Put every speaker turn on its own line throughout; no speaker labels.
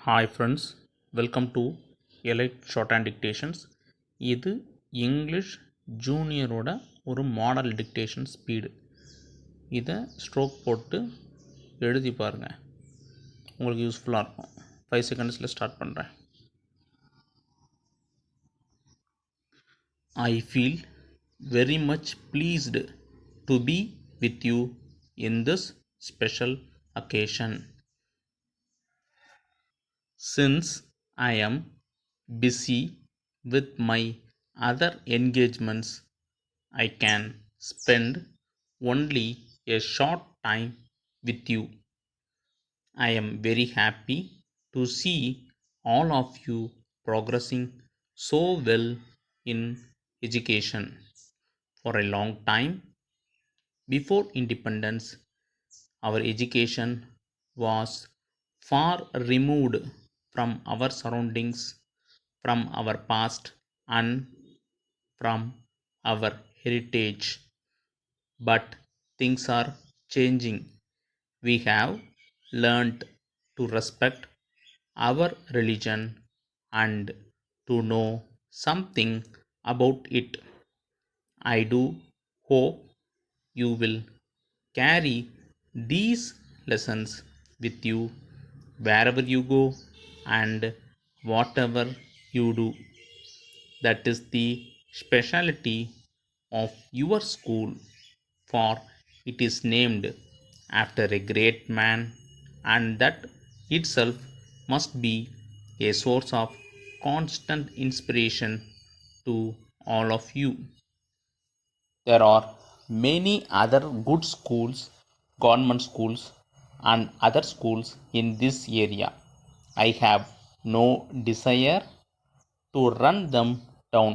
Hi friends, welcome to elite shorthand dictations. இது English ஜூனியரோட ஒரு மாடல் டிக்டேஷன் ஸ்பீடு. இதை ஸ்ட்ரோக் போட்டு எழுதி பாருங்கள், உங்களுக்கு யூஸ்ஃபுல்லாக இருக்கும். 5 செகண்ட்ஸில் ஸ்டார்ட் பண்ணுறேன். I feel very much pleased to be with you in this special occasion. Since I am busy with my other engagements, I can spend only a short time with you. I am very happy to see all of you progressing so well in education. For a long time before independence, our education was far removed from our surroundings, from our past, and from our heritage. But things are changing. We have learnt to respect our religion and to know something about it. I do hope you will carry these lessons with you wherever you go and whatever you do. That is the specialty of your school, for it is named after a great man, and that itself must be a source of constant inspiration to all of you. There are many other good schools, government schools, and other schools in this area. I have no desire to run them down.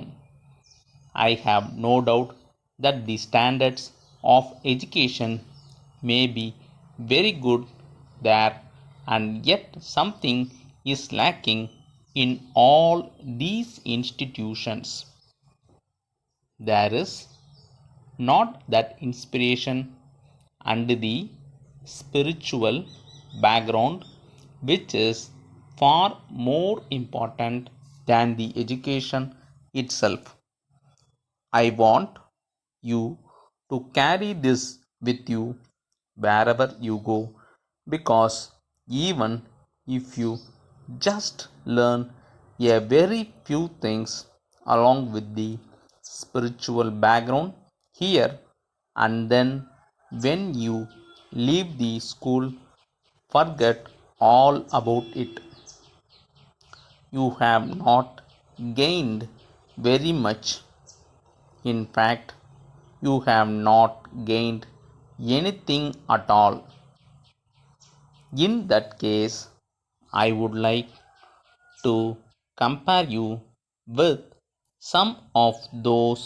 I have no doubt that the standards of education may be very good there, and yet something is lacking in all these institutions. There is not that inspiration and the spiritual background, which is far more important than the education itself. I want you to carry this with you wherever you go, because even if you just learn a very few things along with the spiritual background here, and then when you leave the school, forget all about it. You have not gained very much. In fact, you have not gained anything at all. In that case, I would like to compare you with some of those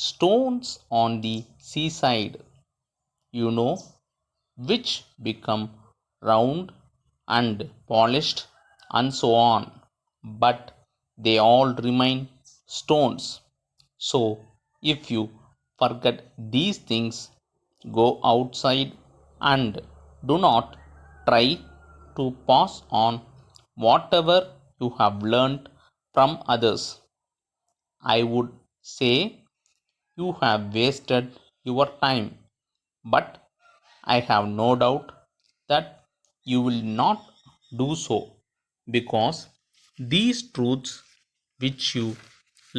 stones on the seaside, you know, which become round and polished and so on, but they all remain stones. So if you forget these things, go outside and do not try to pass on whatever you have learned from others. I would say you have wasted your time, but I have no doubt that you will not do so, because these truths which you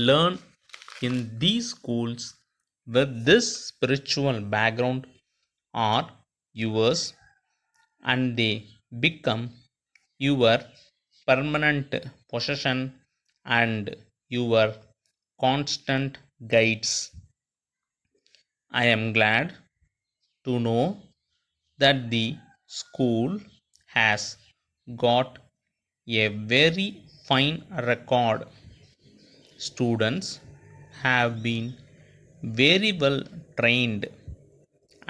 learn in these schools with this spiritual background are yours, and they become your permanent possession and your constant guides. I am glad to know that the school has got a very fine record. Students have been very well trained,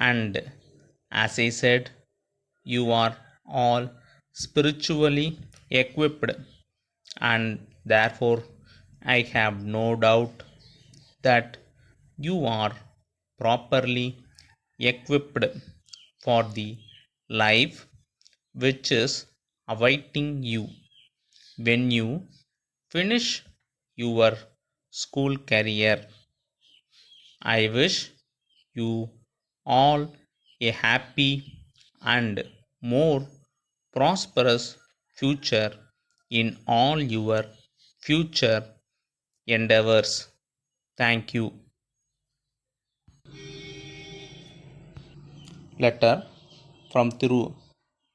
and as I said, you are all spiritually equipped, and therefore I have no doubt that you are properly equipped for the life which is awaiting you. when you finish your school career. I wish you all a happy and more prosperous future in all your future endeavors. Thank you. Letter from Thiru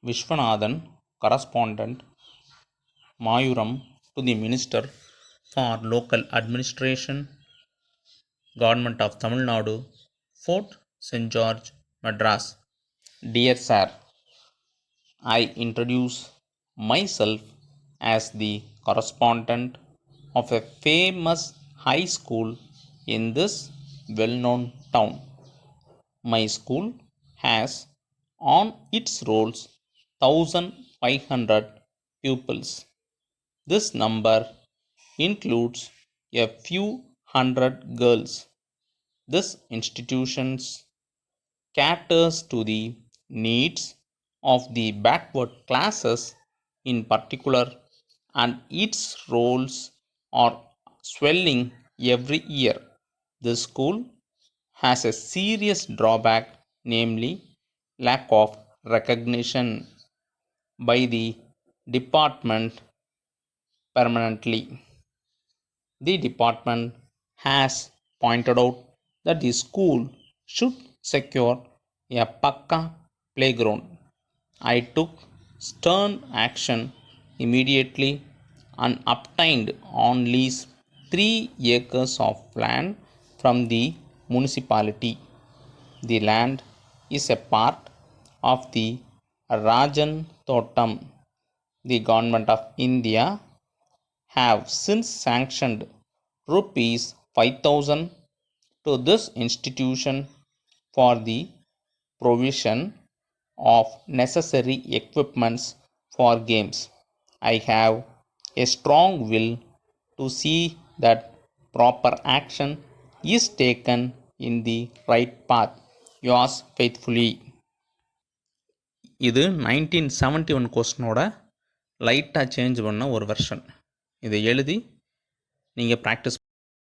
Vishwanathan, correspondent, Mayuram, to the Minister for Local Administration, Government of Tamil Nadu, Fort St. George, Madras. Dear Sir, I introduce myself as the correspondent of a famous high school in this well-known town. My school has on its rolls 1,500 pupils. This number includes a few hundred girls. This institution caters to the needs of the backward classes in particular, and its rolls are swelling every year. The school has a serious drawback, namely lack of recognition by the department permanently. The department has pointed out that the school should secure a Pakka playground. I took stern action immediately and obtained on lease 3 acres of land from the municipality. The land is a part of the Rajan Thotam. The Government of India have since sanctioned rupees 5,000 to this institution for the provision of necessary equipments for games. I have a strong will to see that proper action is taken in the right path. Yours faithfully. இது 1971 கொஸ்டினோட லைட்டாக change பண்ண ஒரு version. இதை எழுதி நீங்கள் practice